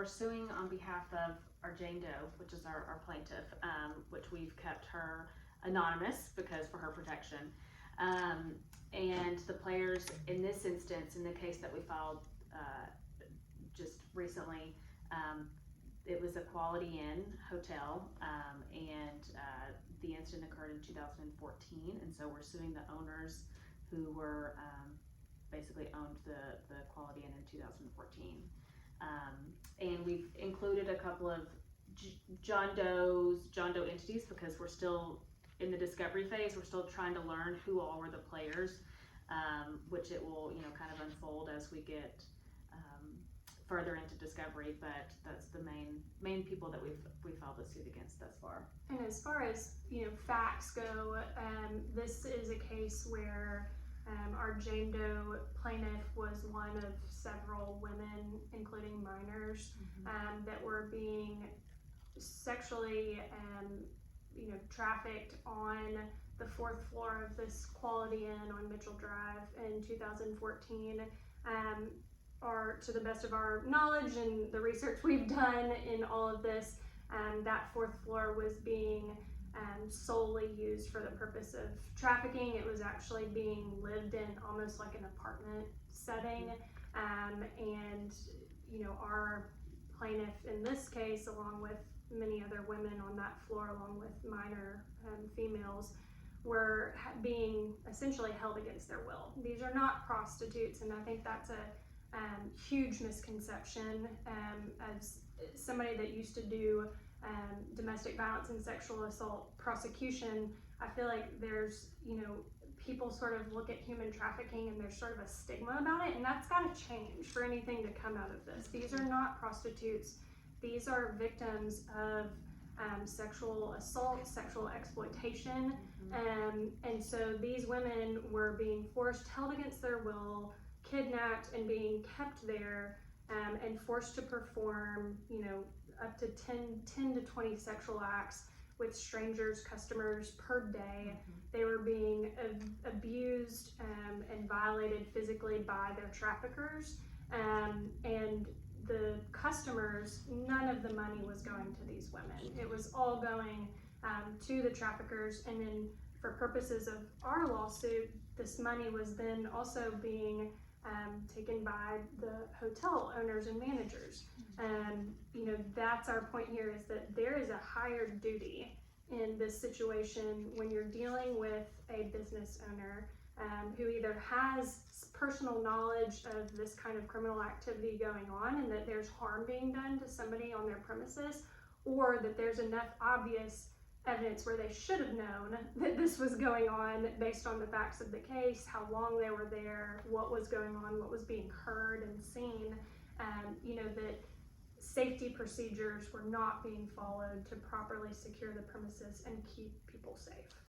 suing on behalf of our Jane Doe, which is our plaintiff, which we've kept her anonymous because for her protection. And the players in this instance, in the case that we filed just recently, it was a Quality Inn hotel, and the incident occurred in 2014, and so we're suing the owners who were basically owned the Quality Inn in 2014. And we've included a couple of John Doe entities because we're still in the discovery phase. We're still trying to learn who all were the players, which it will, kind of unfold as we get further into discovery. But that's the main people that we filed the suit against thus far. And as far as facts go, this is a case where our Jane Doe plaintiff was one of several women, including minors, that were being sexually trafficked on the 4th floor of this Quality Inn on Mitchell Drive in 2014. Or to the best of our knowledge and the research we've done in all of this, that 4th floor was being solely used for the purpose of trafficking. It was actually being lived in almost like an apartment setting, and our plaintiff in this case, along with many other women on that floor, along with minor females, were being essentially held against their will. These are not prostitutes, and I think that's a huge misconception. As somebody that used to do domestic violence and sexual assault prosecution, I feel like there's, people sort of look at human trafficking and there's sort of a stigma about it, and that's got to change for anything to come out of this. These are not prostitutes. These are victims of sexual assault, sexual exploitation, and so these women were being forced, held against their will, kidnapped, and being kept there and forced to perform, up to 10 to 20 sexual acts with strangers, customers per day. They were being abused and violated physically by their traffickers, and the customers, none of the money was going to these women. It was all going to the traffickers, and then for purposes of our lawsuit, this money was then also being taken by the hotel owners and managers. That's our point here, is that there is a higher duty in this situation when you're dealing with a business owner who either has personal knowledge of this kind of criminal activity going on and that there's harm being done to somebody on their premises, or that there's enough obvious evidence where they should have known that this was going on based on the facts of the case, how long they were there, what was going on, what was being heard and seen, that safety procedures were not being followed to properly secure the premises and keep people safe.